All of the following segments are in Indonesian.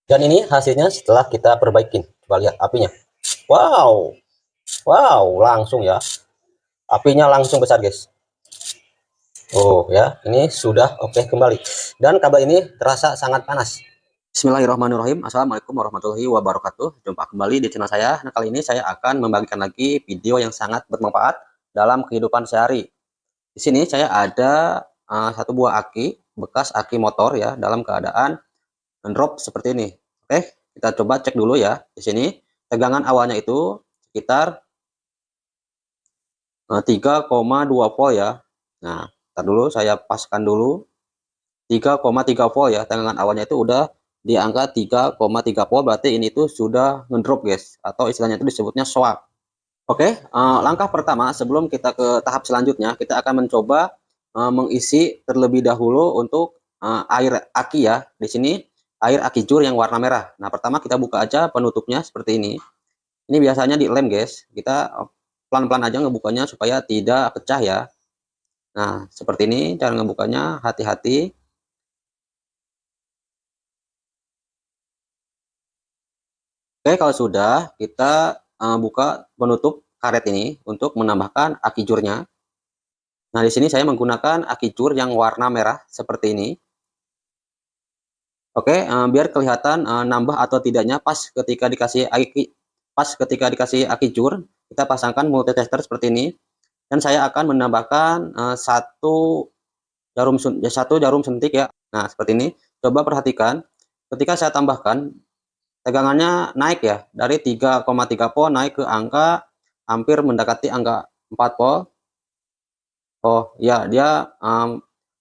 Dan ini hasilnya setelah kita perbaikin. Coba lihat apinya. Wow, wow, langsung ya. Apinya langsung besar, guys. Oh ya, ini sudah oke kembali. Dan kabel ini terasa sangat panas. Bismillahirrahmanirrahim. Assalamualaikum warahmatullahi wabarakatuh. Jumpa kembali di channel saya. Nah, kali ini saya akan membagikan lagi video yang sangat bermanfaat dalam kehidupan sehari. Di sini saya ada satu buah aki, bekas aki motor ya, dalam keadaan drop seperti ini. Oke, kita coba cek dulu ya. Di sini tegangan awalnya itu sekitar 3,2 volt ya. Nah, ntar dulu saya paskan dulu 3,3 volt ya. Tegangan awalnya itu udah di angka 3,3 volt, berarti ini tuh sudah ngedrop guys, atau istilahnya itu disebutnya swap. Oke, langkah pertama sebelum kita ke tahap selanjutnya, kita akan mencoba mengisi terlebih dahulu untuk air aki ya. Di sini air aki jur yang warna merah. Nah, pertama kita buka aja penutupnya seperti ini. Ini biasanya dilem guys. Kita pelan-pelan aja ngebukanya supaya tidak pecah ya. Nah, seperti ini cara ngebukanya, hati-hati. Oke, kalau sudah kita buka penutup karet ini untuk menambahkan aki jurnya. Nah, di sini saya menggunakan aki jur yang warna merah seperti ini. Oke, biar kelihatan nambah atau tidaknya pas ketika dikasih aki jur, kita pasangkan multitester seperti ini. Dan saya akan menambahkan satu jarum suntik ya. Nah, seperti ini. Coba perhatikan, ketika saya tambahkan, tegangannya naik ya, dari 3,3 volt naik ke angka hampir mendekati angka 4 volt. Oh ya, dia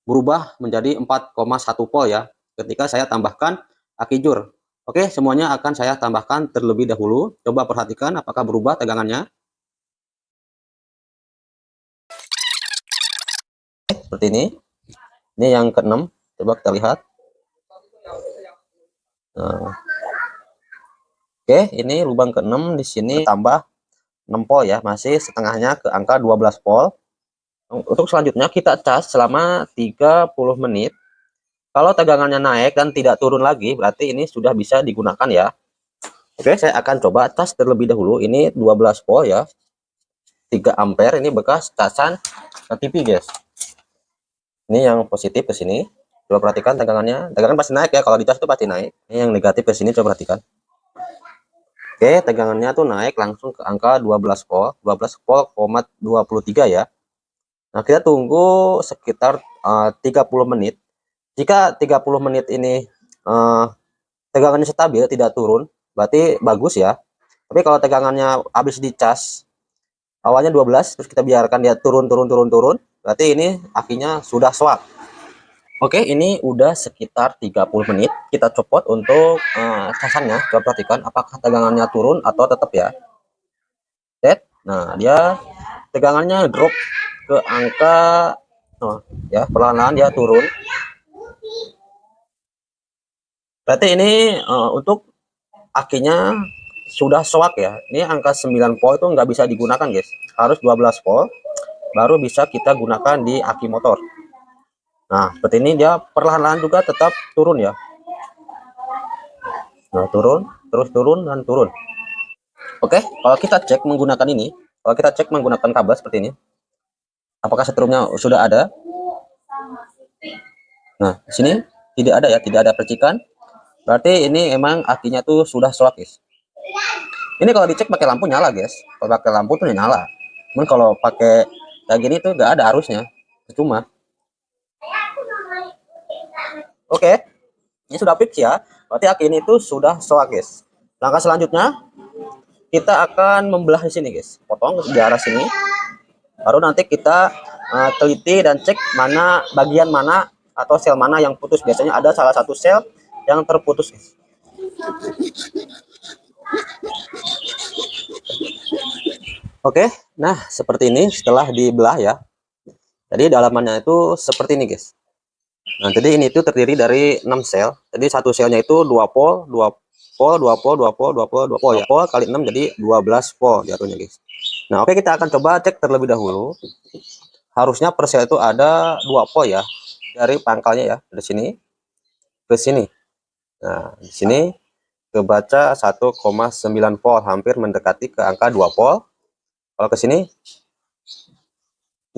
berubah menjadi 4,1 volt ya, ketika saya tambahkan aki jur. Oke, semuanya akan saya tambahkan terlebih dahulu. Coba perhatikan apakah berubah tegangannya. Seperti ini. Ini yang keenam. Coba kita lihat. Nah, oke, ini lubang ke-6 di sini tambah 6 volt ya, masih setengahnya ke angka 12 volt. Untuk selanjutnya kita cas selama 30 menit. Kalau tegangannya naik dan tidak turun lagi, berarti ini sudah bisa digunakan ya. Oke, saya akan coba cas terlebih dahulu. Ini 12 volt ya. 3 ampere, ini bekas casan TV guys. Ini yang positif ke sini. Coba perhatikan tegangannya. Tegangan pasti naik ya, kalau dicas itu pasti naik. Ini yang negatif ke sini, coba perhatikan. Oke, tegangannya tuh naik langsung ke angka 12 volt, 12 volt, 23 ya. Nah, kita tunggu sekitar 30 menit. Jika 30 menit ini tegangannya stabil, tidak turun, berarti bagus ya. Tapi kalau tegangannya habis dicas, awalnya 12, terus kita biarkan dia turun, berarti ini akinya sudah swap. Oke, ini udah sekitar 30 menit. Kita copot untuk casannya. Coba perhatikan apakah tegangannya turun atau tetap ya. Nah, dia tegangannya drop ke angka ya, perlahan-lahan dia turun. Berarti ini untuk akinya sudah swak ya. Ini angka 9 volt itu nggak bisa digunakan guys. Harus 12 volt baru bisa kita gunakan di aki motor. Nah, seperti ini dia perlahan-lahan juga tetap turun ya. Nah, turun, terus turun dan turun. Oke, kalau kita cek menggunakan ini, kalau kita cek menggunakan kabel seperti ini, apakah setrumnya sudah ada? Nah, di sini tidak ada ya, tidak ada percikan. Berarti ini emang akinya tuh sudah swak guys. Ini kalau dicek pakai lampu nyala guys. Kalau pakai lampu tuh nyala. Cuman kalau pakai kayak gini tuh nggak ada arusnya, cuma. Oke, ini sudah fix ya. Berarti aki ini tuh sudah swak guys. Langkah selanjutnya kita akan membelah di sini guys. Potong di arah sini. Baru nanti kita teliti dan cek mana bagian mana atau sel mana yang putus. Biasanya ada salah satu sel yang terputus guys. Oke, nah seperti ini setelah dibelah ya. Jadi dalamannya itu seperti ini guys. Nah, jadi ini itu terdiri dari 6 sel. Jadi satu selnya itu 2 volt, 2 volt, 2 volt, 2 volt, 2 volt, 2 volt ya. Volt kali 6 jadi 12 volt jatuhnya guys. Nah, oke, kita akan coba cek terlebih dahulu. Harusnya per sel itu ada 2 volt ya. Dari pangkalnya ya, dari sini ke sini. Nah, di sini kebaca 1,9 volt, hampir mendekati ke angka 2 volt. Kalau ke sini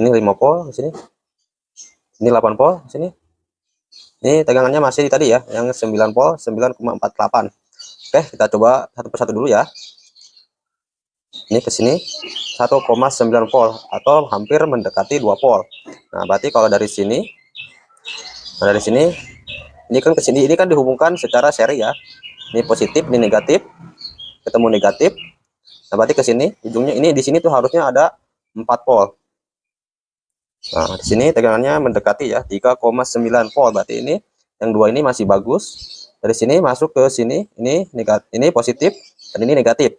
ini 5 volt, ke sini ini 8 volt, ke sini ini tegangannya masih tadi ya, yang 9 volt, 9,48. Oke, kita coba satu persatu dulu ya. Ini ke sini 1,9 volt atau hampir mendekati 2 volt. Nah, berarti kalau dari sini, ini kan ke sini, ini kan dihubungkan secara seri ya. Ini positif, ini negatif, ketemu negatif. Nah, berarti ke sini ujungnya ini di sini tuh harusnya ada 4 volt. Nah, di sini tegangannya mendekati ya 3,9 volt. Berarti ini yang dua ini masih bagus. Dari sini masuk ke sini, ini negatif, ini positif dan ini negatif.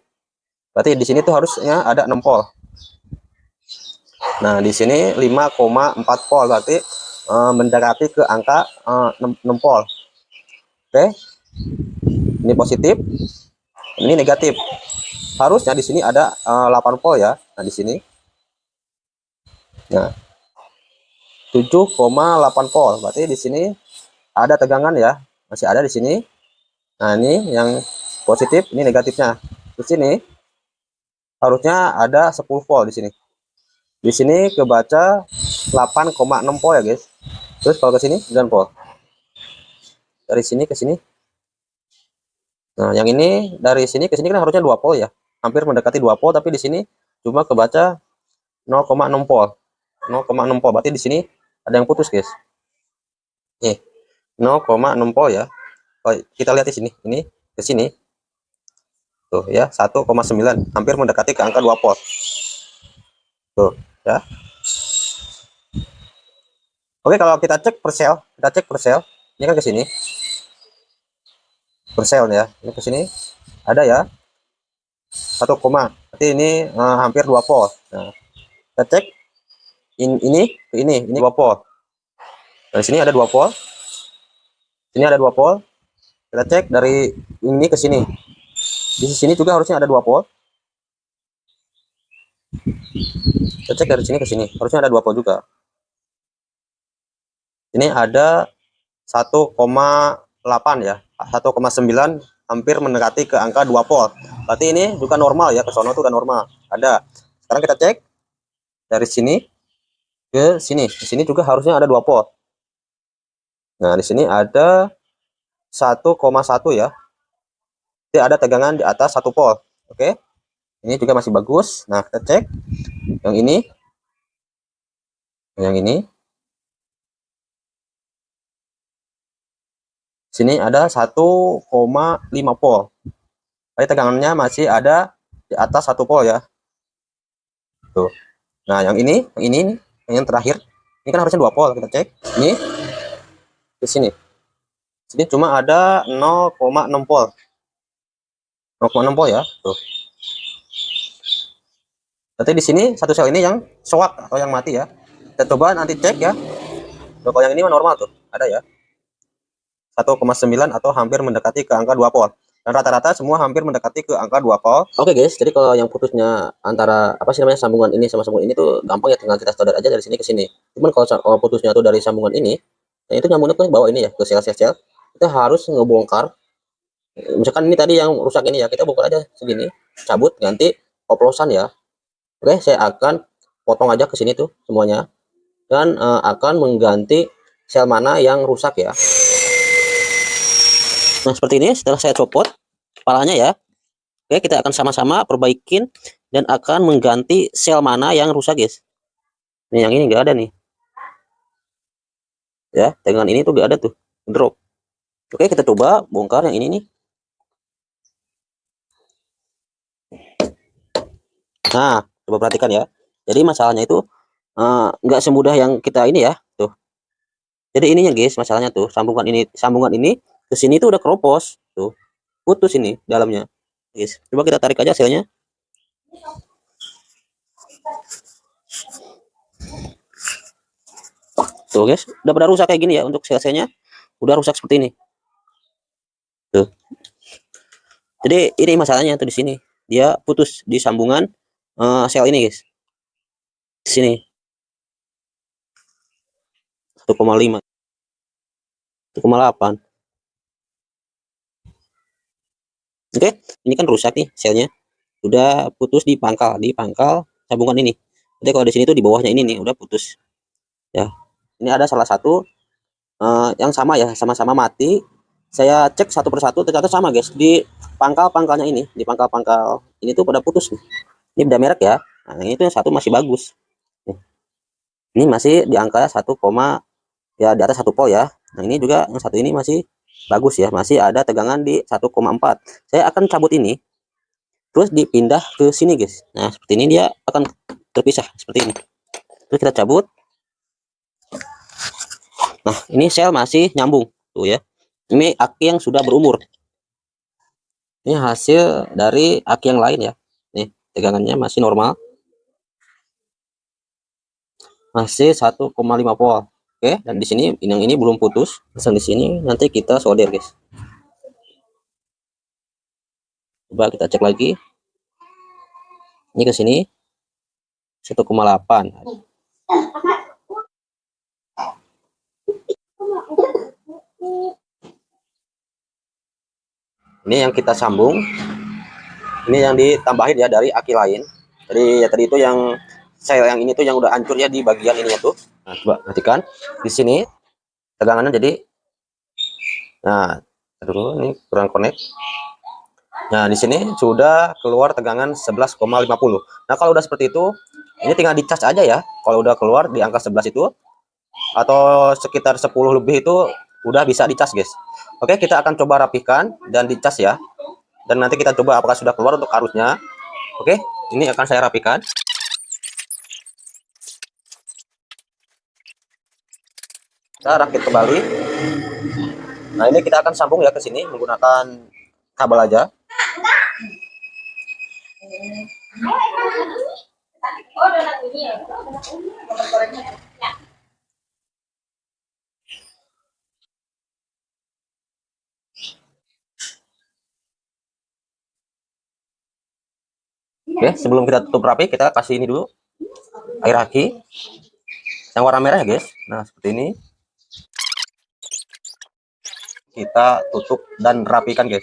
Berarti di sini tuh harusnya ada 6 volt. Nah, di sini 5,4 volt, berarti mendekati ke angka 6 volt. Oke. Ini positif, ini negatif. Harusnya di sini ada 8 volt ya. Nah, di sini. Nah, 7,8 volt. Berarti di sini ada tegangan ya. Masih ada di sini. Nah, ini yang positif, ini negatifnya. Di sini harusnya ada 10 volt di sini. Di sini kebaca 8,6 volt ya, guys. Terus kalau ke sini 9 volt. Dari sini ke sini. Nah, yang ini dari sini ke sini kan harusnya 2 volt ya. Hampir mendekati 2 volt, tapi di sini cuma kebaca 0,6 volt. 0,6 volt. Berarti di sini ada yang putus, guys. Nih, 0,6 volt ya. Oh, kita lihat di sini. Ini ke sini. Tuh ya, 1,9, hampir mendekati ke angka 2 volt. Tuh, ya. Oke, kalau kita cek per sel, ini kan ke sini. Per sel ya. Ini ke sini ada ya 1, berarti ini hampir 2 volt. Nah, kita cek ini 2 volt. Dari sini ada 2 volt. Sini ada 2 volt. Kita cek dari ini ke sini. Di sini juga harusnya ada 2 volt. Kita cek dari sini ke sini, harusnya ada 2 volt juga. Ini ada 1,8 ya. 1,9 hampir mendekati ke angka 2 volt. Berarti ini juga normal ya, ke sono tuh udah normal. Ada. Sekarang kita cek dari sini ke sini. Di sini juga harusnya ada 2 volt. Nah, di sini ada 1,1 ya. Jadi ada tegangan di atas 1 volt. Oke. Ini juga masih bagus. Nah, kita cek yang ini. Yang ini. Sini ada 1,5 volt. Tapi tegangannya masih ada di atas 1 volt ya. Tuh. Nah, yang ini yang terakhir. Ini kan harusnya 2 volt, kita cek. Ini di sini. Sini cuma ada 0,6 volt. 0,6 volt ya. Tuh. Berarti di sini satu sel ini yang short atau yang mati ya. Kita coba nanti cek ya. Tuh, kalau yang ini normal tuh, ada ya. 1,9 atau hampir mendekati ke angka 2 volt. Dan rata-rata semua hampir mendekati ke angka 2 volt. Oke guys, jadi kalau yang putusnya antara apa sih namanya sambungan ini sama sambungan ini tuh gampang ya, tinggal kita solder aja dari sini ke sini. Cuman kalau putusnya tuh dari sambungan ini, nah itu nyambungnya ke bawah ini ya, ke sel-sel. Kita harus ngebongkar. Misalkan ini tadi yang rusak ini ya, kita bongkar aja segini, cabut, ganti oplosan ya. Oke, saya akan potong aja ke sini tuh semuanya dan akan mengganti sel mana yang rusak ya. Nah, seperti ini setelah saya copot kepalanya ya. Oke, kita akan sama-sama perbaikin dan akan mengganti sel mana yang rusak, guys. Nih, yang ini enggak ada nih. Ya, tegangan ini tuh enggak ada tuh. Drop. Oke, kita coba bongkar yang ini nih. Nah, coba perhatikan ya. Jadi masalahnya itu nggak semudah yang kita ini ya. Tuh. Jadi ininya, guys, masalahnya tuh sambungan ini ke sini tuh udah keropos. Tuh. Putus ini dalamnya. Guys, coba kita tarik aja selnya. Tuh guys, udah pada rusak kayak gini ya, untuk sel-selnya udah rusak seperti ini. Tuh. Jadi ini masalahnya tuh di sini. Dia putus di sambungan sel ini guys. Di sini 1,5, 1,8. Oke, ini kan rusak nih selnya, udah putus di pangkal sambungan ini. Jadi kalau di sini tuh di bawahnya ini nih udah putus ya. Ini ada salah satu yang sama ya, sama-sama mati. Saya cek satu persatu ternyata sama guys, di pangkalnya ini, di pangkal ini tuh pada putus nih. Ini beda merek ya. Nah ini tuh yang satu masih bagus nih. Ini masih di angka 1, ya di atas 1 volt ya. Nah ini juga yang satu ini masih bagus ya, masih ada tegangan di 1,4. Saya akan cabut ini terus dipindah ke sini guys. Nah seperti ini dia akan terpisah seperti ini. Terus kita cabut. Nah ini sel masih nyambung tuh ya. Ini aki yang sudah berumur. Ini hasil dari aki yang lain ya. Nih tegangannya masih normal, masih 1,5 volt. Oke, dan di sini yang ini belum putus. Pasang di sini, nanti kita solder guys. Coba kita cek lagi. Ini ke sini 1,8. Ini yang kita sambung. Ini yang ditambahin ya dari aki lain. Jadi ya tadi itu yang sel yang ini tuh yang udah hancur ya di bagian ininya tuh. Nah, coba perhatikan di sini tegangannya jadi, nah dulu ini kurang connect. Nah di sini sudah keluar tegangan 11,50. Nah kalau udah seperti itu, ini tinggal dicas aja ya. Kalau udah keluar di angka 11 itu atau sekitar 10 lebih itu udah bisa dicas guys. Oke, kita akan coba rapikan dan dicas ya. Dan nanti kita coba apakah sudah keluar untuk arusnya. Oke, ini akan saya rapikan. Kita rakit kembali. Nah ini kita akan sambung ya ke sini menggunakan kabel aja. Oke, sebelum kita tutup rapi, kita kasih ini dulu air aki yang warna merah ya guys. Nah seperti ini kita tutup dan rapikan guys.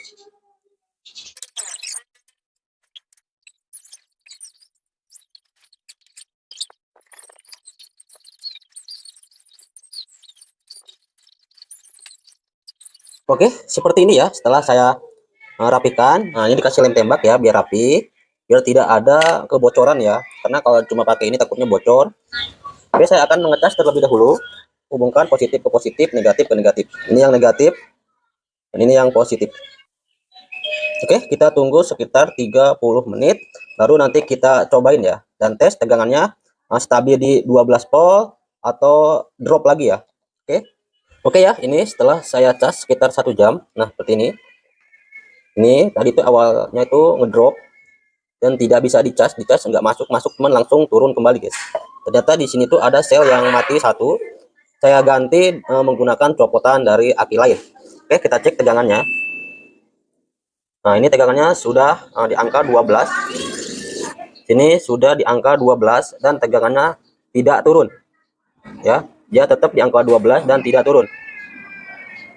Oke, seperti ini ya setelah saya rapikan. Nah ini dikasih lem tembak ya biar rapi, biar tidak ada kebocoran ya, karena kalau cuma pakai ini takutnya bocor. Oke, saya akan mengecas terlebih dahulu, hubungkan positif ke positif, negatif ke negatif. Ini yang negatif dan ini yang positif. Oke, kita tunggu sekitar 30 menit baru nanti kita cobain ya, dan tes tegangannya stabil di 12 volt atau drop lagi ya. Oke ya, ini setelah saya cas sekitar 1 jam. Nah seperti ini. Ini tadi itu awalnya itu ngedrop dan tidak bisa dicas nggak masuk cuman langsung turun kembali guys. Ternyata di sini tuh ada sel yang mati satu. Saya ganti menggunakan copotan dari aki lain. Oke, kita cek tegangannya. Nah ini tegangannya sudah di angka 12. Sini sudah di angka 12 dan tegangannya tidak turun ya, dia tetap di angka 12 dan tidak turun.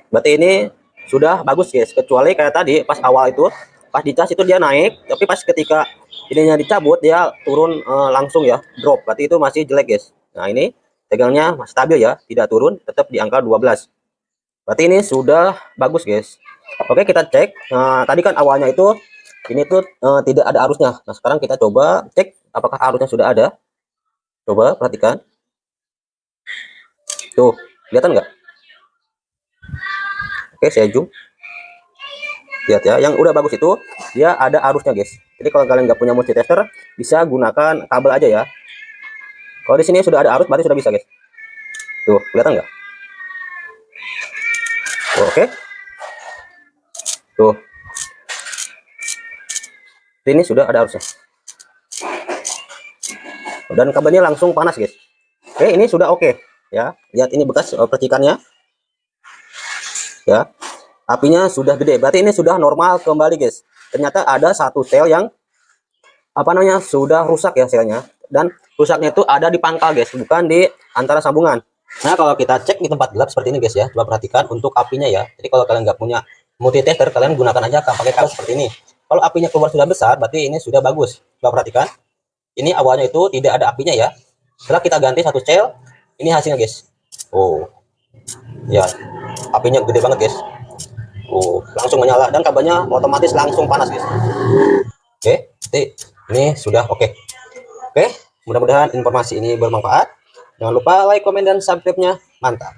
Berarti ini sudah bagus guys, kecuali kayak tadi pas awal itu pas dicas itu dia naik, tapi pas ketika ininya dicabut dia turun langsung ya, drop. Berarti itu masih jelek guys. Nah ini tegangnya masih stabil ya, tidak turun, tetap di angka 12. Berarti ini sudah bagus guys. Oke, kita cek. Nah tadi kan awalnya itu ini tuh tidak ada arusnya. Nah sekarang kita coba cek apakah arusnya sudah ada. Coba perhatikan tuh, kelihatan nggak? Oke, saya zoom. Lihat ya, yang udah bagus itu dia ada arusnya guys. Jadi kalau kalian nggak punya multitester, bisa gunakan kabel aja ya. Kalau di sini sudah ada arus berarti sudah bisa guys. Tuh, kelihatan nggak? Oke. Tuh. Ini sudah ada arusnya. Dan kabelnya langsung panas guys. Oke, ini sudah oke ya. Lihat ini bekas percikannya. Ya. Apinya sudah gede, berarti ini sudah normal kembali guys. Ternyata ada satu sel yang apa namanya sudah rusak ya selnya, dan rusaknya itu ada di pangkal guys, bukan di antara sambungan. Nah kalau kita cek di tempat gelap seperti ini guys ya, coba perhatikan untuk apinya ya. Jadi kalau kalian nggak punya multitester kalian gunakan aja pakai kabel seperti ini. Kalau apinya keluar sudah besar, berarti ini sudah bagus. Coba perhatikan, ini awalnya itu tidak ada apinya ya. Setelah kita ganti satu sel, ini hasilnya guys. Oh ya, apinya gede banget guys. Oh, langsung menyala dan kabelnya otomatis langsung panas guys. Oke, ini sudah oke. Oke, mudah-mudahan informasi ini bermanfaat. Jangan lupa like, komen, dan subscribe-nya. Mantap.